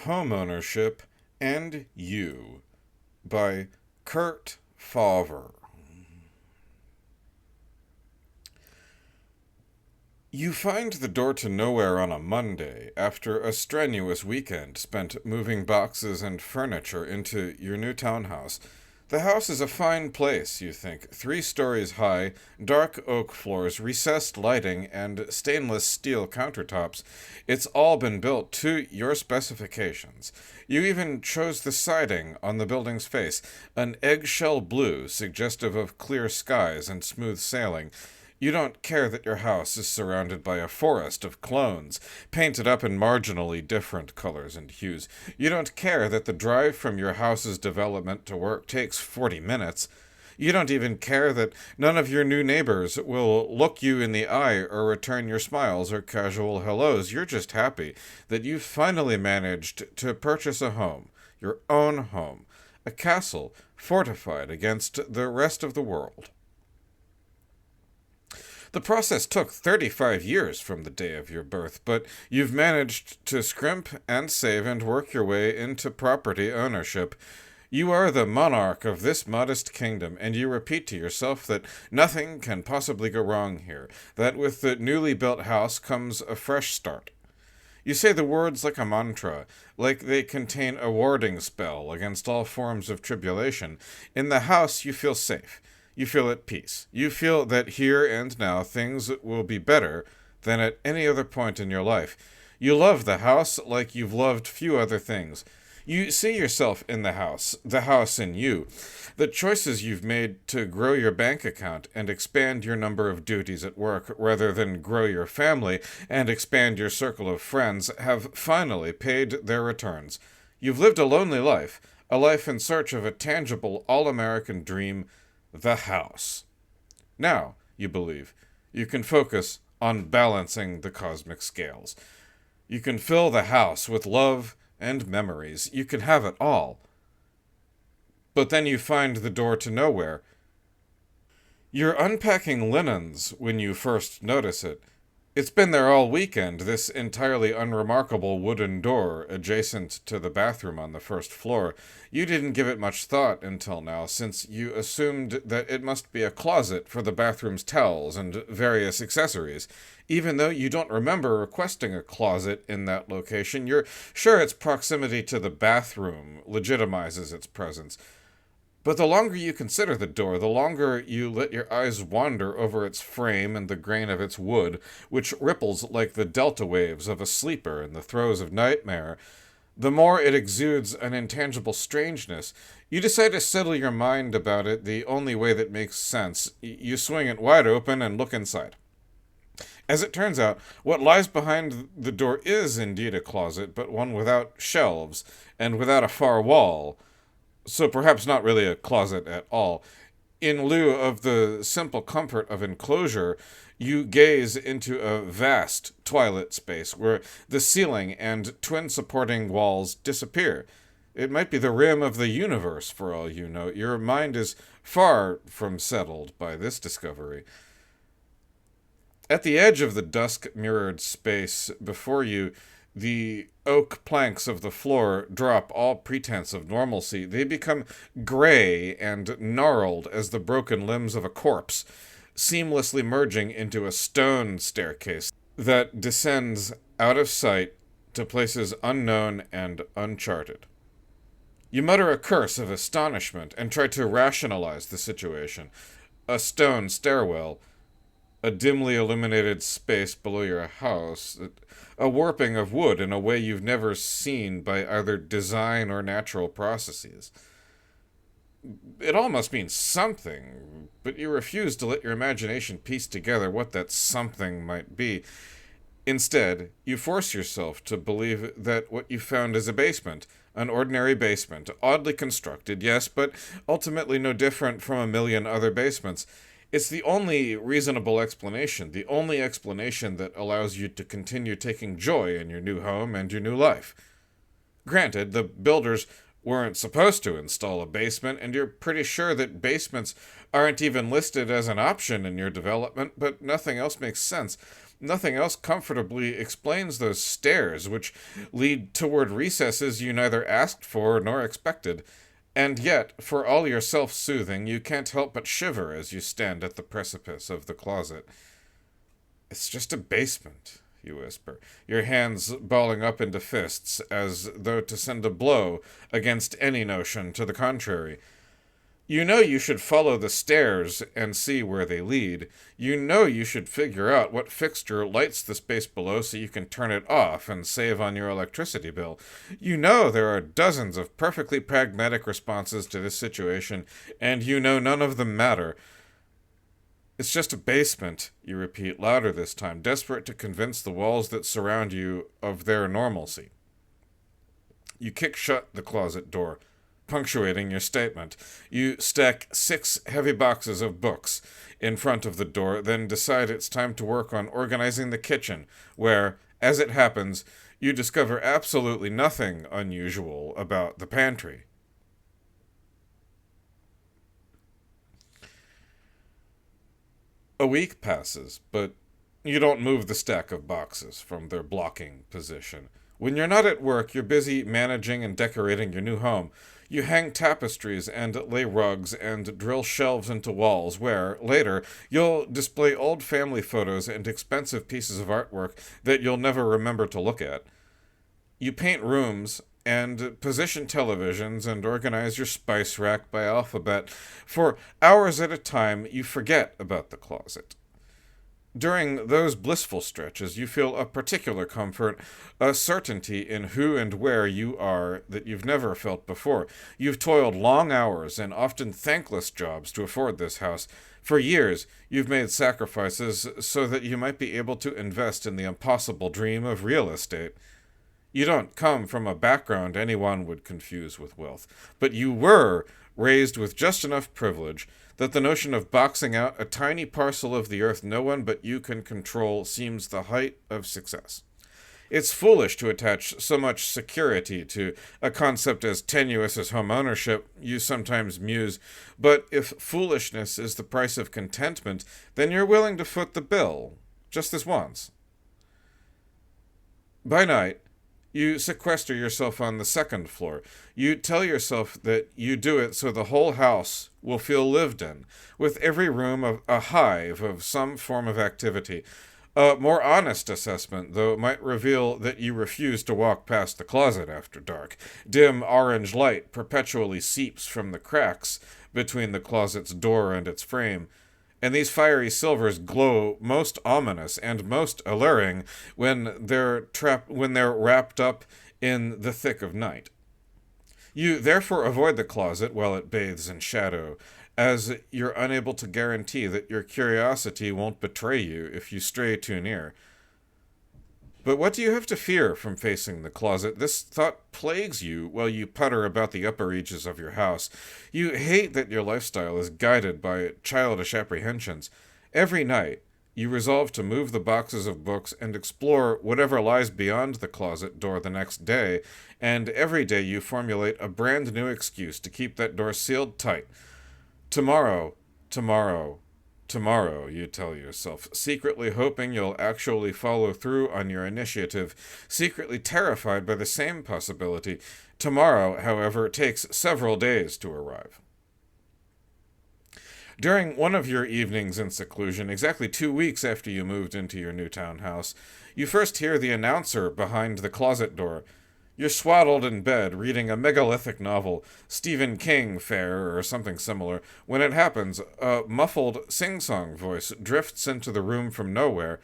Homeownership and You by Kurt Fawver. You find the door to nowhere on a Monday after a strenuous weekend spent moving boxes and furniture into your new townhouse. The house is a fine place, you think. 3 stories high, dark oak floors, recessed lighting, and stainless steel countertops. It's all been built to your specifications. You even chose the siding on the building's face, an eggshell blue suggestive of clear skies and smooth sailing. You don't care that your house is surrounded by a forest of clones, painted up in marginally different colors and hues. You don't care that the drive from your house's development to work takes 40 minutes. You don't even care that none of your new neighbors will look you in the eye or return your smiles or casual hellos. You're just happy that you've finally managed to purchase a home, your own home, a castle fortified against the rest of the world. The process took 35 years from the day of your birth, but you've managed to scrimp and save and work your way into property ownership. You are the monarch of this modest kingdom, and you repeat to yourself that nothing can possibly go wrong here, that with the newly built house comes a fresh start. You say the words like a mantra, like they contain a warding spell against all forms of tribulation. In the house you feel safe. You feel at peace. You feel that here and now things will be better than at any other point in your life. You love the house like you've loved few other things. You see yourself in the house in you. The choices you've made to grow your bank account and expand your number of duties at work rather than grow your family and expand your circle of friends have finally paid their returns. You've lived a lonely life, a life in search of a tangible all-American dream, the house. Now, you believe, you can focus on balancing the cosmic scales. You can fill the house with love and memories. You can have it all. But then you find the door to nowhere. You're unpacking linens when you first notice it. It's been there all weekend, this entirely unremarkable wooden door adjacent to the bathroom on the first floor. You didn't give it much thought until now, since you assumed that it must be a closet for the bathroom's towels and various accessories. Even though you don't remember requesting a closet in that location, you're sure its proximity to the bathroom legitimizes its presence. But the longer you consider the door, the longer you let your eyes wander over its frame and the grain of its wood, which ripples like the delta waves of a sleeper in the throes of nightmare, the more it exudes an intangible strangeness. You decide to settle your mind about it the only way that makes sense. You swing it wide open and look inside. As it turns out, what lies behind the door is indeed a closet, but one without shelves and without a far wall. So perhaps not really a closet at all. In lieu of the simple comfort of enclosure, you gaze into a vast twilight space where the ceiling and twin supporting walls disappear. It might be the rim of the universe, for all you know. Your mind is far from settled by this discovery. At the edge of the dusk-mirrored space before you, the oak planks of the floor drop all pretense of normalcy. They become gray and gnarled as the broken limbs of a corpse, seamlessly merging into a stone staircase that descends out of sight to places unknown and uncharted. You mutter a curse of astonishment and try to rationalize the situation. A stone stairwell, a dimly illuminated space below your house, a warping of wood in a way you've never seen by either design or natural processes. It all must mean something, but you refuse to let your imagination piece together what that something might be. Instead, you force yourself to believe that what you found is a basement, an ordinary basement, oddly constructed, yes, but ultimately no different from a million other basements. It's the only reasonable explanation, the only explanation that allows you to continue taking joy in your new home and your new life. Granted, the builders weren't supposed to install a basement, and you're pretty sure that basements aren't even listed as an option in your development, but nothing else makes sense. Nothing else comfortably explains those stairs, which lead toward recesses you neither asked for nor expected. And yet, for all your self-soothing, you can't help but shiver as you stand at the precipice of the closet. It's just a basement, you whisper, your hands balling up into fists as though to send a blow against any notion to the contrary. You know you should follow the stairs and see where they lead. You know you should figure out what fixture lights the space below so you can turn it off and save on your electricity bill. You know there are dozens of perfectly pragmatic responses to this situation, and you know none of them matter. It's just a basement, you repeat louder this time, desperate to convince the walls that surround you of their normalcy. You kick shut the closet door, punctuating your statement. You stack 6 heavy boxes of books in front of the door, then decide it's time to work on organizing the kitchen, where, as it happens, you discover absolutely nothing unusual about the pantry. A week passes, but you don't move the stack of boxes from their blocking position. When you're not at work, you're busy managing and decorating your new home. You hang tapestries and lay rugs and drill shelves into walls where, later, you'll display old family photos and expensive pieces of artwork that you'll never remember to look at. You paint rooms and position televisions and organize your spice rack by alphabet. For hours at a time, you forget about the closet. During those blissful stretches, you feel a particular comfort, a certainty in who and where you are that you've never felt before. You've toiled long hours and often thankless jobs to afford this house. For years, you've made sacrifices so that you might be able to invest in the impossible dream of real estate. You don't come from a background anyone would confuse with wealth, but you were raised with just enough privilege that the notion of boxing out a tiny parcel of the earth no one but you can control seems the height of success. It's foolish to attach so much security to a concept as tenuous as homeownership, you sometimes muse, but if foolishness is the price of contentment, then you're willing to foot the bill, just this once. By night, you sequester yourself on the second floor. You tell yourself that you do it so the whole house will feel lived in, with every room a hive of some form of activity. A more honest assessment, though, might reveal that you refuse to walk past the closet after dark. Dim orange light perpetually seeps from the cracks between the closet's door and its frame, and these fiery silvers glow most ominous and most alluring when they're wrapped up in the thick of night. You therefore avoid the closet while it bathes in shadow, as you're unable to guarantee that your curiosity won't betray you if you stray too near. But what do you have to fear from facing the closet? This thought plagues you while you putter about the upper reaches of your house. You hate that your lifestyle is guided by childish apprehensions. Every night, you resolve to move the boxes of books and explore whatever lies beyond the closet door the next day, and every day you formulate a brand new excuse to keep that door sealed tight. Tomorrow, tomorrow, tomorrow, you tell yourself, secretly hoping you'll actually follow through on your initiative, secretly terrified by the same possibility. Tomorrow, however, takes several days to arrive. During one of your evenings in seclusion, exactly 2 weeks after you moved into your new townhouse, you first hear the announcer behind the closet door. You're swaddled in bed, reading a megalithic novel, Stephen King fare or something similar. When it happens, a muffled sing-song voice drifts into the room from nowhere.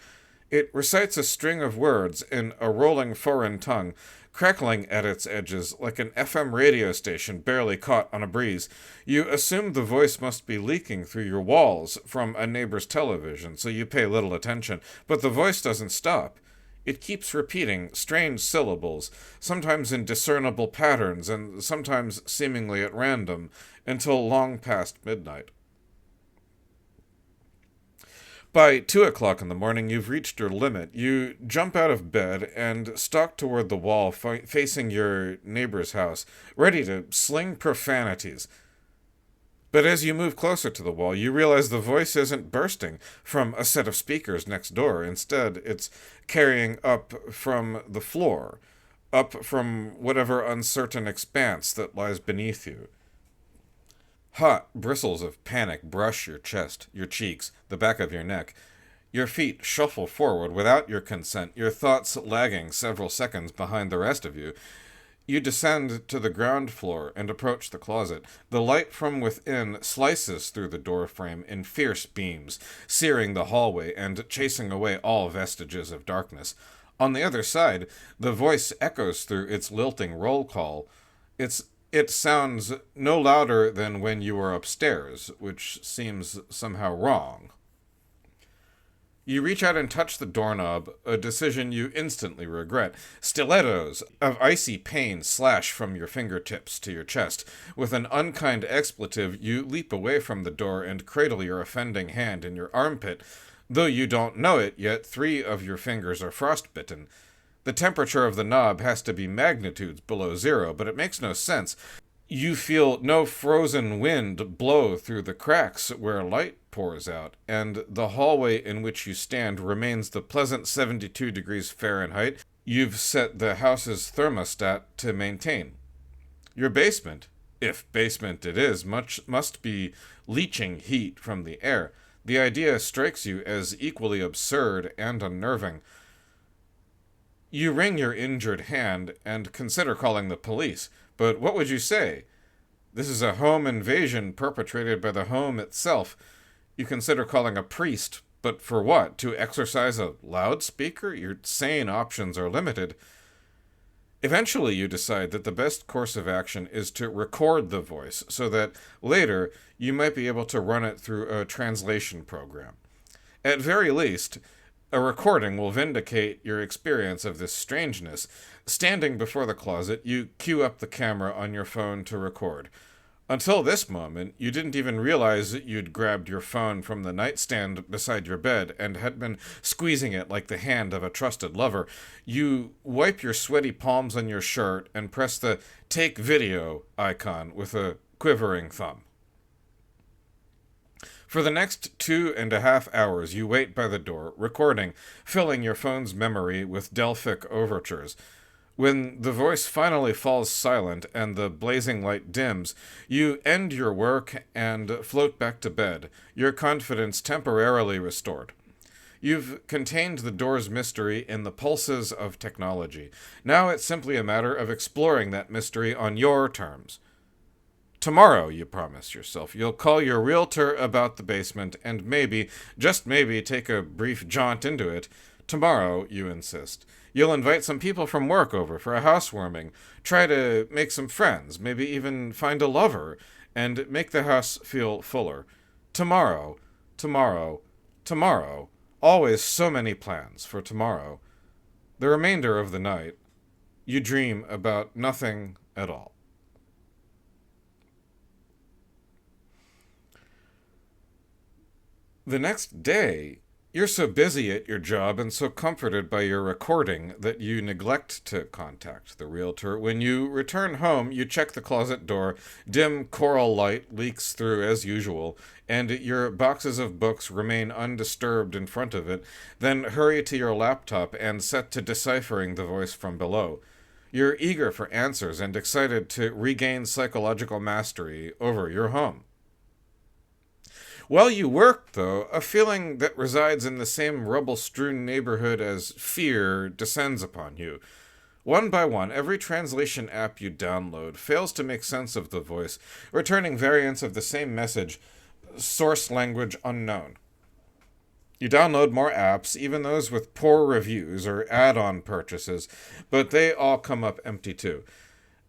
It recites a string of words in a rolling foreign tongue, crackling at its edges like an FM radio station barely caught on a breeze. You assume the voice must be leaking through your walls from a neighbor's television, so you pay little attention. But the voice doesn't stop. It keeps repeating strange syllables, sometimes in discernible patterns and sometimes seemingly at random, until long past midnight. By 2 o'clock in the morning, you've reached your limit. You jump out of bed and stalk toward the wall facing your neighbor's house, ready to sling profanities. But as you move closer to the wall, you realize the voice isn't bursting from a set of speakers next door. Instead, it's carrying up from the floor, up from whatever uncertain expanse that lies beneath you. Hot bristles of panic brush your chest, your cheeks, the back of your neck. Your feet shuffle forward without your consent, your thoughts lagging several seconds behind the rest of you. You descend to the ground floor and approach the closet. The light from within slices through the door frame in fierce beams, searing the hallway and chasing away all vestiges of darkness. On the other side, the voice echoes through its lilting roll call. It sounds no louder than when you were upstairs, which seems somehow wrong. You reach out and touch the doorknob, a decision you instantly regret. Stilettos of icy pain slash from your fingertips to your chest. With an unkind expletive, you leap away from the door and cradle your offending hand in your armpit. Though you don't know it yet, 3 of your fingers are frostbitten. The temperature of the knob has to be magnitudes below 0, but it makes no sense. You feel no frozen wind blow through the cracks where light pours out, and the hallway in which you stand remains the pleasant 72 degrees Fahrenheit you've set the house's thermostat to maintain. Your basement, if basement it is, must be leaching heat from the air. The idea strikes you as equally absurd and unnerving. You wring your injured hand and consider calling the police. But what would you say? This is a home invasion perpetrated by the home itself. You consider calling a priest, but for what? To exercise a loudspeaker? Your sane options are limited. Eventually you decide that the best course of action is to record the voice, so that later you might be able to run it through a translation program. At very least, a recording will vindicate your experience of this strangeness. Standing before the closet, you cue up the camera on your phone to record. Until this moment, you didn't even realize that you'd grabbed your phone from the nightstand beside your bed and had been squeezing it like the hand of a trusted lover. You wipe your sweaty palms on your shirt and press the Take Video icon with a quivering thumb. For the next 2.5 hours, you wait by the door, recording, filling your phone's memory with Delphic overtures. When the voice finally falls silent and the blazing light dims, you end your work and float back to bed, your confidence temporarily restored. You've contained the door's mystery in the pulses of technology. Now it's simply a matter of exploring that mystery on your terms. Tomorrow, you promise yourself, you'll call your realtor about the basement and maybe, just maybe, take a brief jaunt into it. Tomorrow, you insist. You'll invite some people from work over for a housewarming, try to make some friends, maybe even find a lover, and make the house feel fuller. Tomorrow, tomorrow, tomorrow. Always so many plans for tomorrow. The remainder of the night, you dream about nothing at all. The next day, you're so busy at your job and so comforted by your recording that you neglect to contact the realtor. When you return home, you check the closet door. Dim coral light leaks through as usual, and your boxes of books remain undisturbed in front of it. Then hurry to your laptop and set to deciphering the voice from below. You're eager for answers and excited to regain psychological mastery over your home. While you work, though, a feeling that resides in the same rubble-strewn neighborhood as fear descends upon you. One by one, every translation app you download fails to make sense of the voice, returning variants of the same message, source language unknown. You download more apps, even those with poor reviews or add-on purchases, but they all come up empty too.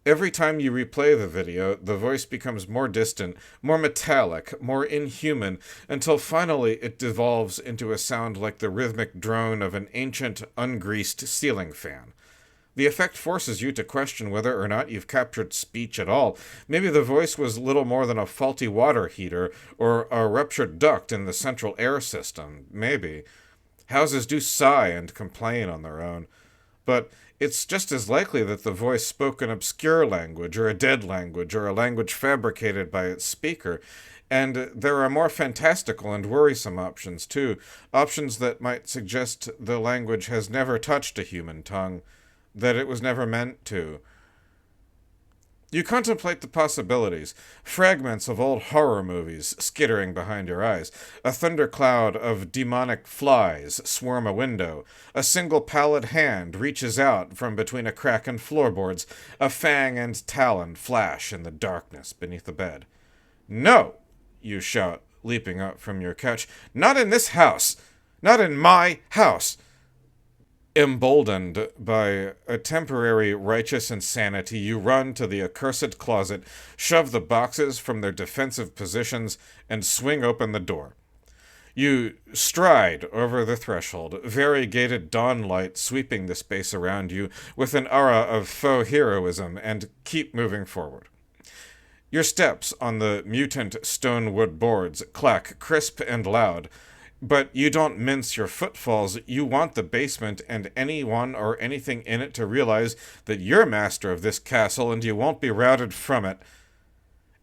Every time you replay the video, the voice becomes more distant, more metallic, more inhuman, until finally it devolves into a sound like the rhythmic drone of an ancient, ungreased ceiling fan. The effect forces you to question whether or not you've captured speech at all. Maybe the voice was little more than a faulty water heater, or a ruptured duct in the central air system. Maybe. Houses do sigh and complain on their own. but it's just as likely that the voice spoke an obscure language, or a dead language, or a language fabricated by its speaker. And there are more fantastical and worrisome options, too. Options that might suggest the language has never touched a human tongue, that it was never meant to. You contemplate the possibilities, fragments of old horror movies skittering behind your eyes, a thundercloud of demonic flies swarm a window, a single pallid hand reaches out from between a crack in floorboards, a fang and talon flash in the darkness beneath the bed. "No!" you shout, leaping up from your couch. "Not in this house! Not in my house!" Emboldened by a temporary righteous insanity, you run to the accursed closet, shove the boxes from their defensive positions, and swing open the door. You stride over the threshold, variegated dawn light sweeping the space around you with an aura of faux heroism, and keep moving forward. Your steps on the mutant stone wood boards clack crisp and loud, but you don't mince your footfalls. You want the basement and anyone or anything in it to realize that you're master of this castle and you won't be routed from it.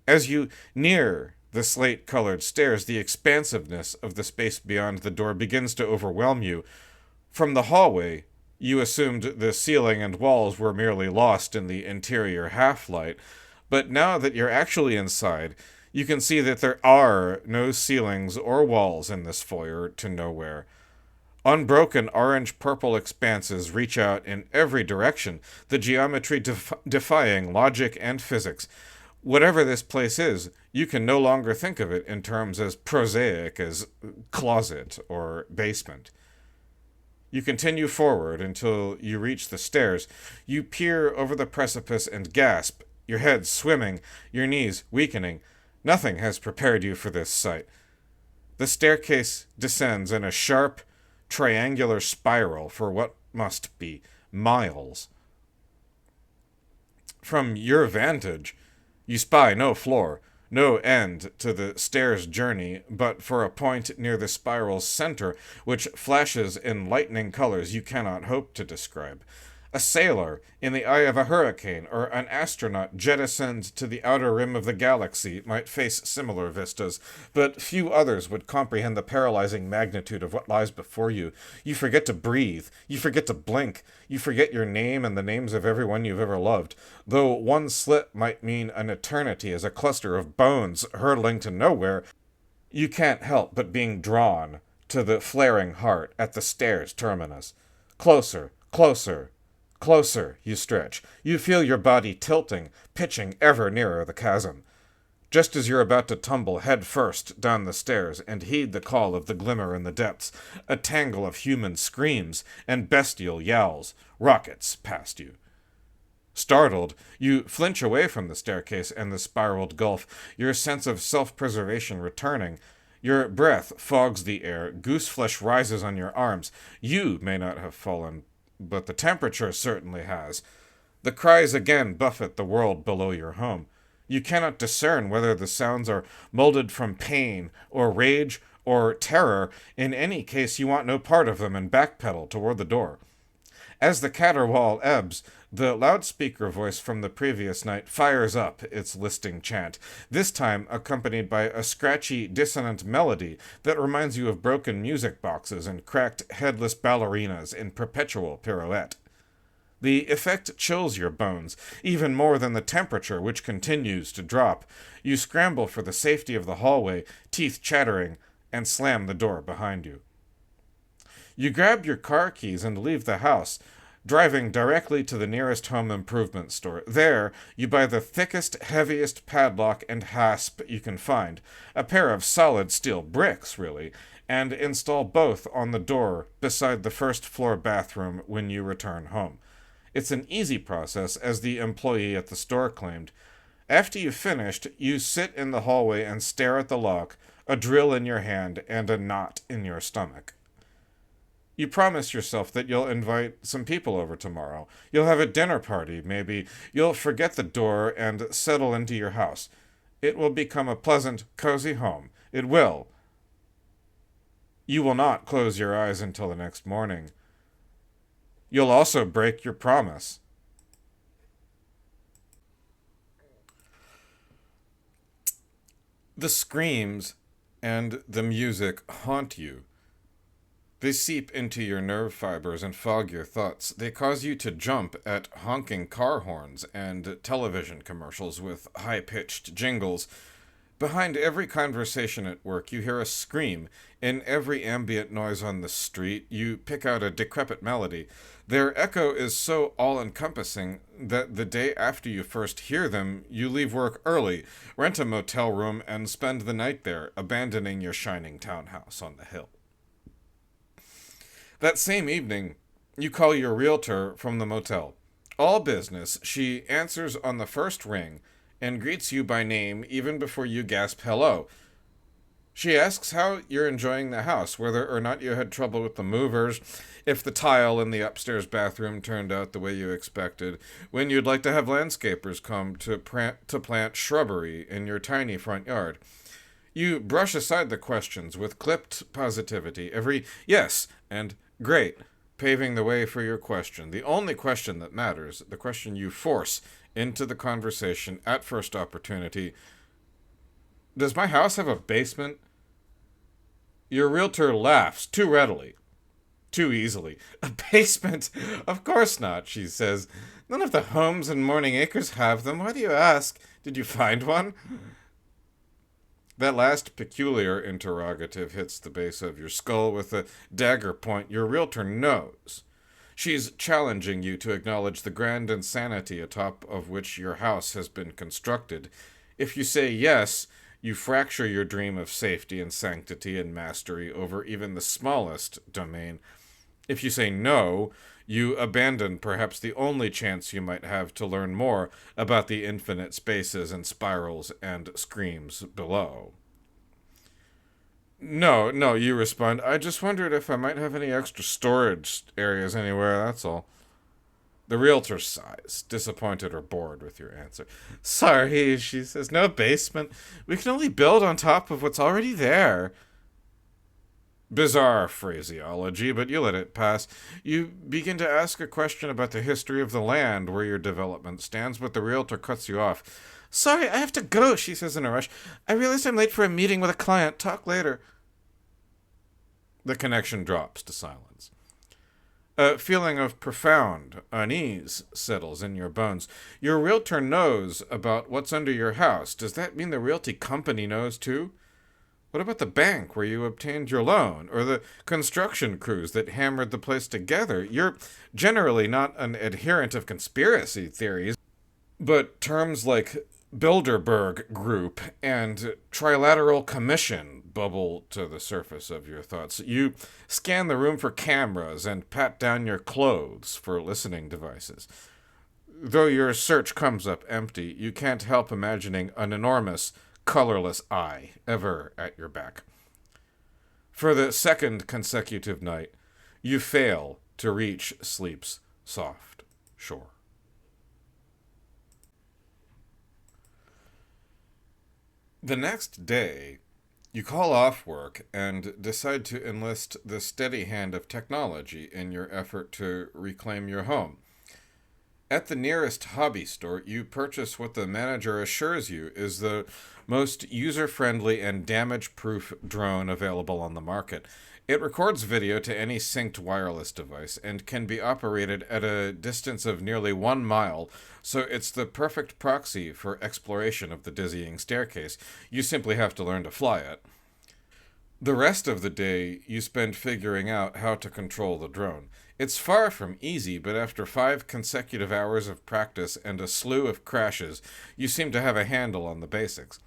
As you near the slate-colored stairs, the expansiveness of the space beyond the door begins to overwhelm you. From the hallway, you assumed the ceiling and walls were merely lost in the interior half-light, but now that you're actually inside, you can see that there are no ceilings or walls in this foyer to nowhere. Unbroken orange-purple expanses reach out in every direction, the geometry defying logic and physics. Whatever this place is, you can no longer think of it in terms as prosaic as closet or basement. You continue forward until you reach the stairs. You peer over the precipice and gasp, your head swimming, your knees weakening. Nothing has prepared you for this sight. The staircase descends in a sharp, triangular spiral for what must be miles. From your vantage, you spy no floor, no end to the stairs' journey, but for a point near the spiral's center, which flashes in lightning colors you cannot hope to describe. A sailor in the eye of a hurricane, or an astronaut jettisoned to the outer rim of the galaxy might face similar vistas, but few others would comprehend the paralyzing magnitude of what lies before you. You forget to breathe. You forget to blink. You forget your name and the names of everyone you've ever loved, though one slip might mean an eternity as a cluster of bones hurtling to nowhere. You can't help but being drawn to the flaring heart at the stairs' terminus. Closer, closer, closer, you stretch. You feel your body tilting, pitching ever nearer the chasm. Just as you're about to tumble head first down the stairs and heed the call of the glimmer in the depths, a tangle of human screams and bestial yowls rockets past you. Startled, you flinch away from the staircase and the spiraled gulf, your sense of self-preservation returning. Your breath fogs the air, gooseflesh rises on your arms. You may not have fallen, but the temperature certainly has. The cries again buffet the world below your home. You cannot discern whether the sounds are molded from pain or rage or terror. In any case, you want no part of them and backpedal toward the door. As the caterwaul ebbs, the loudspeaker voice from the previous night fires up its listing chant, this time accompanied by a scratchy, dissonant melody that reminds you of broken music boxes and cracked, headless ballerinas in perpetual pirouette. The effect chills your bones, even more than the temperature, which continues to drop. You scramble for the safety of the hallway, teeth chattering, and slam the door behind you. You grab your car keys and leave the house, driving directly to the nearest home improvement store. There, you buy the thickest, heaviest padlock and hasp you can find, a pair of solid steel bricks, really, and install both on the door beside the first-floor bathroom when you return home. It's an easy process, as the employee at the store claimed. After you've finished, you sit in the hallway and stare at the lock, a drill in your hand and a knot in your stomach. You promise yourself that you'll invite some people over tomorrow. You'll have a dinner party, maybe. You'll forget the door and settle into your house. It will become a pleasant, cozy home. It will. You will not close your eyes until the next morning. You'll also break your promise. The screams and the music haunt you. They seep into your nerve fibers and fog your thoughts. They cause you to jump at honking car horns and television commercials with high pitched jingles. Behind every conversation at work, you hear a scream. In every ambient noise on the street, you pick out a decrepit melody. Their echo is so all encompassing that the day after you first hear them, you leave work early, rent a motel room, and spend the night there, abandoning your shining townhouse on the hill. That same evening, you call your realtor from the motel. All business, she answers on the first ring and greets you by name even before you gasp hello. She asks how you're enjoying the house, whether or not you had trouble with the movers, if the tile in the upstairs bathroom turned out the way you expected, when you'd like to have landscapers come to plant shrubbery in your tiny front yard. You brush aside the questions with clipped positivity, every yes and great, paving the way for your question. The only question that matters, the question you force into the conversation at first opportunity. Does my house have a basement? Your realtor laughs too readily, too easily. A basement? Of course not, she says. None of the homes in Morning Acres have them. Why do you ask? Did you find one? That last peculiar interrogative hits the base of your skull with a dagger point. Your realtor knows. She's challenging you to acknowledge the grand insanity atop of which your house has been constructed. If you say yes, you fracture your dream of safety and sanctity and mastery over even the smallest domain. If you say no, you abandon perhaps the only chance you might have to learn more about the infinite spaces and spirals and screams below. No, no, you respond. I just wondered if I might have any extra storage areas anywhere, that's all. The realtor sighs, disappointed or bored with your answer. Sorry, she says, no basement. We can only build on top of what's already there. Bizarre phraseology, but you let it pass. You begin to ask a question about the history of the land where your development stands, but the realtor cuts you off. Sorry, I have to go, she says in a rush. I realized I'm late for a meeting with a client. Talk later. The connection drops to silence. A feeling of profound unease settles in your bones. Your realtor knows about what's under your house. Does that mean the realty company knows too? What about the bank where you obtained your loan, or the construction crews that hammered the place together? You're generally not an adherent of conspiracy theories, but terms like Bilderberg Group and Trilateral Commission bubble to the surface of your thoughts. You scan the room for cameras and pat down your clothes for listening devices. Though your search comes up empty, you can't help imagining an enormous, colorless eye ever at your back. For the second consecutive night, you fail to reach sleep's soft shore. The next day, you call off work and decide to enlist the steady hand of technology in your effort to reclaim your home. At the nearest hobby store, you purchase what the manager assures you is the most user-friendly and damage-proof drone available on the market. It records video to any synced wireless device and can be operated at a distance of nearly 1 mile, so it's the perfect proxy for exploration of the dizzying staircase. You simply have to learn to fly it. The rest of the day you spend figuring out how to control the drone. It's far from easy, but after 5 consecutive hours of practice and a slew of crashes, you seem to have a handle on the basics.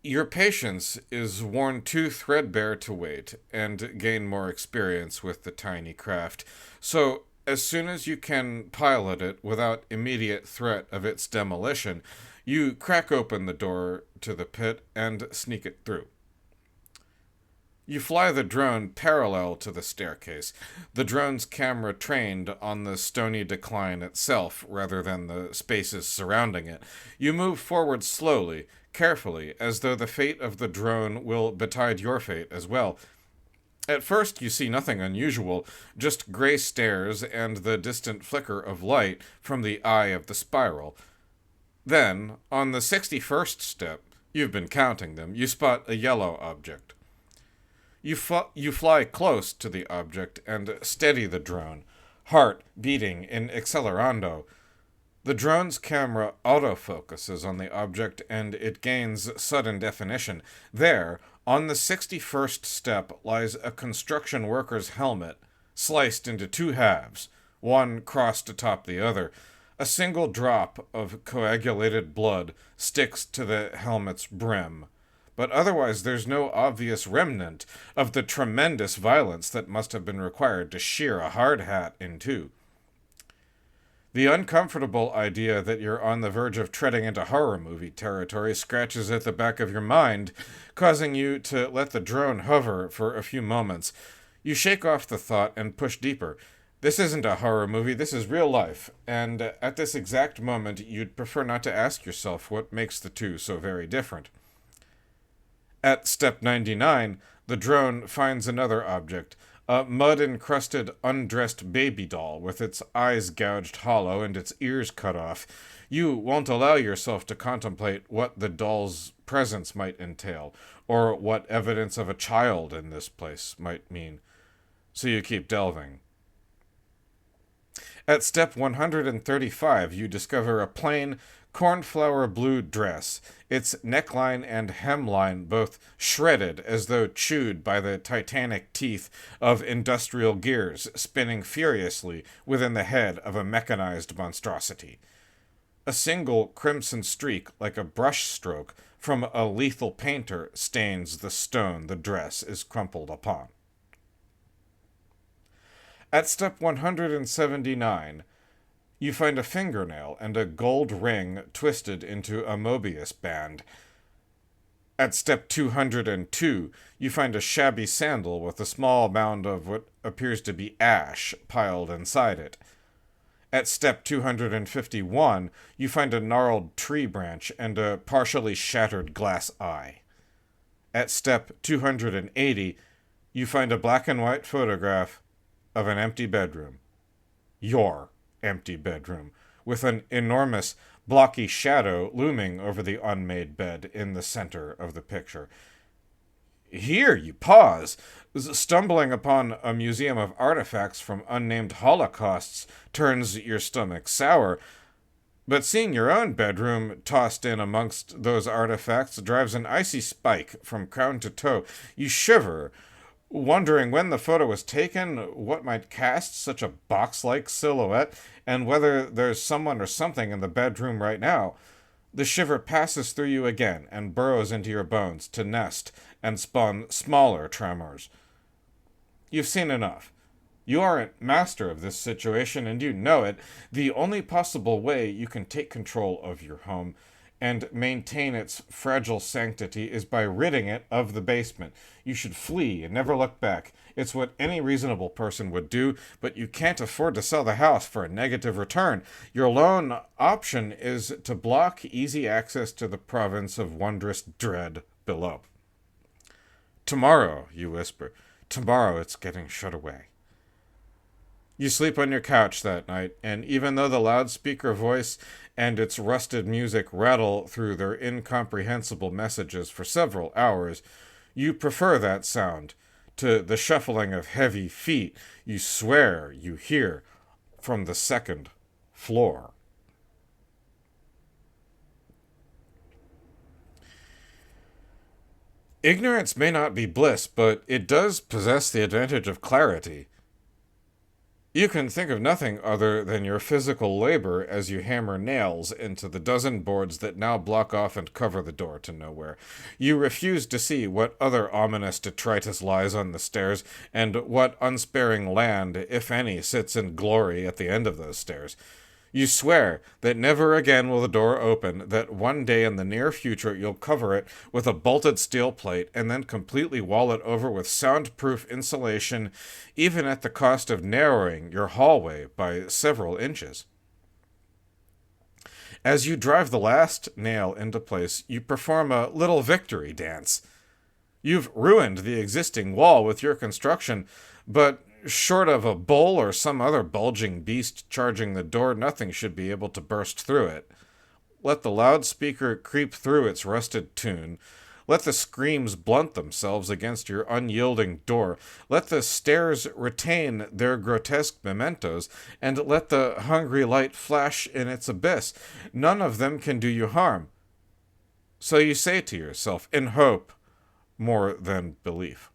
Your patience is worn too threadbare to wait and gain more experience with the tiny craft. So, as soon as you can pilot it without immediate threat of its demolition, you crack open the door to the pit and sneak it through. You fly the drone parallel to the staircase, the drone's camera trained on the stony decline itself rather than the spaces surrounding it. You move forward slowly, carefully, as though the fate of the drone will betide your fate as well. At first, you see nothing unusual, just gray stairs and the distant flicker of light from the eye of the spiral. Then, on the 61st step, you've been counting them, you spot a yellow object. You fly close to the object and steady the drone, heart beating in accelerando. The drone's camera autofocuses on the object and it gains sudden definition. There, on the 61st step, lies a construction worker's helmet, sliced into two halves, one crossed atop the other. A single drop of coagulated blood sticks to the helmet's brim. But otherwise there's no obvious remnant of the tremendous violence that must have been required to shear a hard hat in two. The uncomfortable idea that you're on the verge of treading into horror movie territory scratches at the back of your mind, causing you to let the drone hover for a few moments. You shake off the thought and push deeper. This isn't a horror movie, this is real life, and at this exact moment you'd prefer not to ask yourself what makes the two so very different. At step 99, the drone finds another object, a mud-encrusted, undressed baby doll with its eyes gouged hollow and its ears cut off. You won't allow yourself to contemplate what the doll's presence might entail, or what evidence of a child in this place might mean. So you keep delving. At step 135, you discover a plain, cornflower blue dress, its neckline and hemline both shredded as though chewed by the titanic teeth of industrial gears spinning furiously within the head of a mechanized monstrosity. A single crimson streak, like a brush stroke from a lethal painter, stains the stone the dress is crumpled upon. At step 179, you find a fingernail and a gold ring twisted into a Mobius band. At step 202, you find a shabby sandal with a small mound of what appears to be ash piled inside it. At step 251, you find a gnarled tree branch and a partially shattered glass eye. At step 280, you find a black and white photograph of an empty bedroom. Your empty bedroom, with an enormous, blocky shadow looming over the unmade bed in the center of the picture. Here you pause. Stumbling upon a museum of artifacts from unnamed holocausts turns your stomach sour, but seeing your own bedroom tossed in amongst those artifacts drives an icy spike from crown to toe. You shiver, wondering when the photo was taken, what might cast such a box-like silhouette, and whether there's someone or something in the bedroom right now. The shiver passes through you again and burrows into your bones to nest and spawn smaller tremors. You've seen enough. You aren't master of this situation, and you know it. The only possible way you can take control of your home and maintain its fragile sanctity is by ridding it of the basement. You should flee and never look back. It's what any reasonable person would do, but you can't afford to sell the house for a negative return. Your lone option is to block easy access to the province of wondrous dread below. Tomorrow, you whisper. Tomorrow it's getting shut away. You sleep on your couch that night, and even though the loudspeaker voice and its rusted music rattle through their incomprehensible messages for several hours, you prefer that sound to the shuffling of heavy feet you swear you hear from the second floor. Ignorance may not be bliss, but it does possess the advantage of clarity. You can think of nothing other than your physical labor as you hammer nails into the dozen boards that now block off and cover the door to nowhere. You refuse to see what other ominous detritus lies on the stairs, and what unsparing land, if any, sits in glory at the end of those stairs. You swear that never again will the door open, that one day in the near future you'll cover it with a bolted steel plate and then completely wall it over with soundproof insulation, even at the cost of narrowing your hallway by several inches. As you drive the last nail into place, you perform a little victory dance. You've ruined the existing wall with your construction, but short of a bull or some other bulging beast charging the door, nothing should be able to burst through it. Let the loudspeaker creep through its rusted tune. Let the screams blunt themselves against your unyielding door. Let the stairs retain their grotesque mementos, and let the hungry light flash in its abyss. None of them can do you harm. So you say to yourself, in hope more than belief.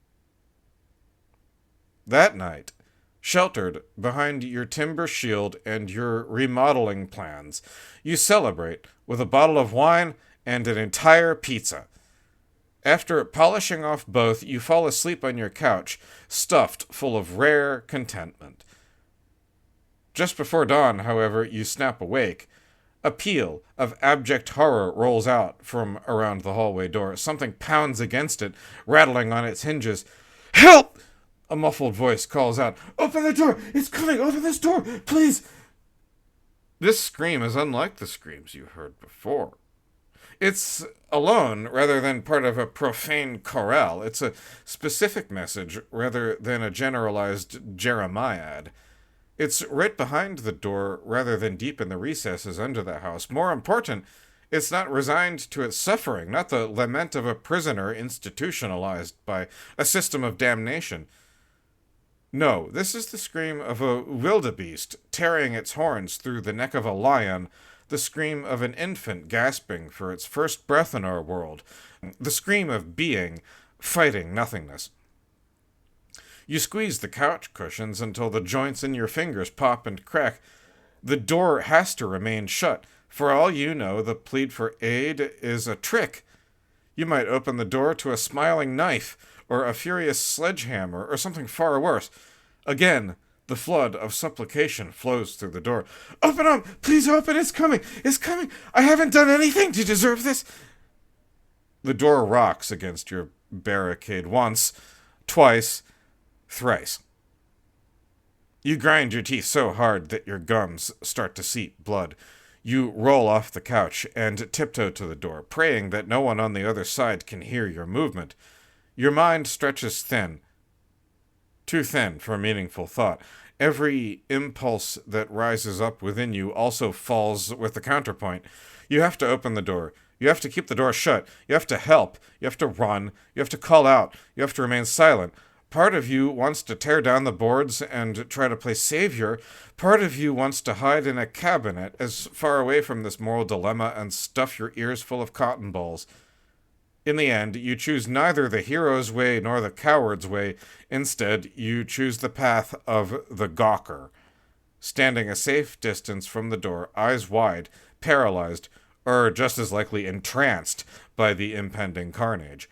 That night, sheltered behind your timber shield and your remodeling plans, you celebrate with a bottle of wine and an entire pizza. After polishing off both, you fall asleep on your couch, stuffed full of rare contentment. Just before dawn, however, you snap awake. A peal of abject horror rolls out from around the hallway door. Something pounds against it, rattling on its hinges. "Help!" A muffled voice calls out. "Open the door! It's coming! Open this door! Please!" This scream is unlike the screams you heard before. It's alone rather than part of a profane chorale. It's a specific message rather than a generalized Jeremiad. It's right behind the door rather than deep in the recesses under the house. More important, it's not resigned to its suffering, not the lament of a prisoner institutionalized by a system of damnation. No, this is the scream of a wildebeest tearing its horns through the neck of a lion, the scream of an infant gasping for its first breath in our world, the scream of being fighting nothingness. You squeeze the couch cushions until the joints in your fingers pop and crack. The door has to remain shut. For all you know, the plead for aid is a trick. You might open the door to a smiling knife, or a furious sledgehammer, or something far worse. Again, the flood of supplication flows through the door. "Open up! Please open! It's coming! It's coming! I haven't done anything to deserve this!" The door rocks against your barricade once, twice, thrice. You grind your teeth so hard that your gums start to seep blood. You roll off the couch and tiptoe to the door, praying that no one on the other side can hear your movement. Your mind stretches thin. Too thin for meaningful thought. Every impulse that rises up within you also falls with the counterpoint. You have to open the door. You have to keep the door shut. You have to help. You have to run. You have to call out. You have to remain silent. Part of you wants to tear down the boards and try to play savior. Part of you wants to hide in a cabinet as far away from this moral dilemma and stuff your ears full of cotton balls. In the end, you choose neither the hero's way nor the coward's way. Instead, you choose the path of the gawker, standing a safe distance from the door, eyes wide, paralyzed, or just as likely entranced by the impending carnage.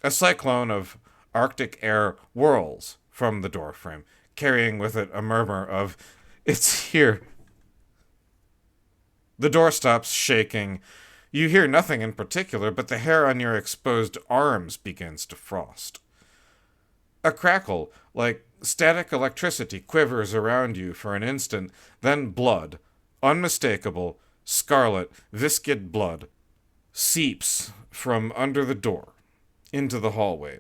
A cyclone of Arctic air whirls from the doorframe, carrying with it a murmur of, "It's here." The door stops shaking. You hear nothing in particular, but the hair on your exposed arms begins to frost. A crackle, like static electricity, quivers around you for an instant, then blood, unmistakable, scarlet, viscid blood, seeps from under the door into the hallway.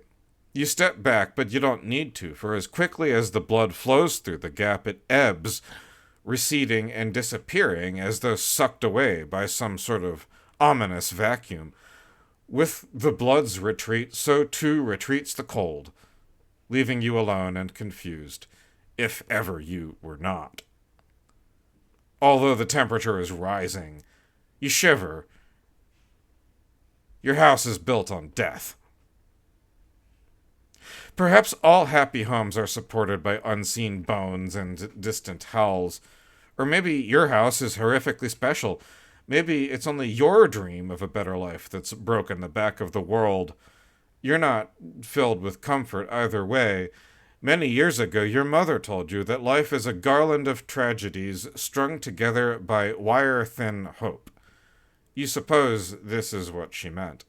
You step back, but you don't need to, for as quickly as the blood flows through the gap, it ebbs, receding and disappearing as though sucked away by some sort of ominous vacuum. With the blood's retreat, so too retreats the cold, leaving you alone and confused, if ever you were not. Although the temperature is rising, you shiver. Your house is built on death. Perhaps all happy homes are supported by unseen bones and distant howls. Or maybe your house is horrifically special. Maybe it's only your dream of a better life that's broken the back of the world. You're not filled with comfort either way. Many years ago, your mother told you that life is a garland of tragedies strung together by wire-thin hope. You suppose this is what she meant.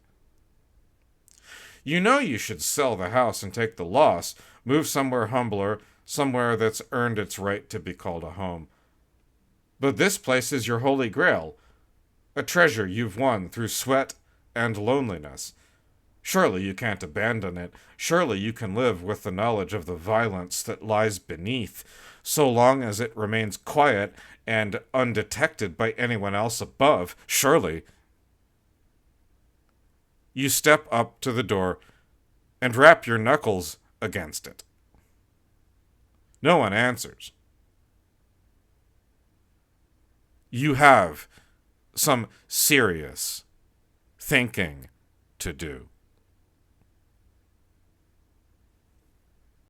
You know you should sell the house and take the loss, move somewhere humbler, somewhere that's earned its right to be called a home. But this place is your holy grail, a treasure you've won through sweat and loneliness. Surely you can't abandon it. Surely you can live with the knowledge of the violence that lies beneath, so long as it remains quiet and undetected by anyone else above. Surely. You step up to the door and rap your knuckles against it. No one answers. You have some serious thinking to do.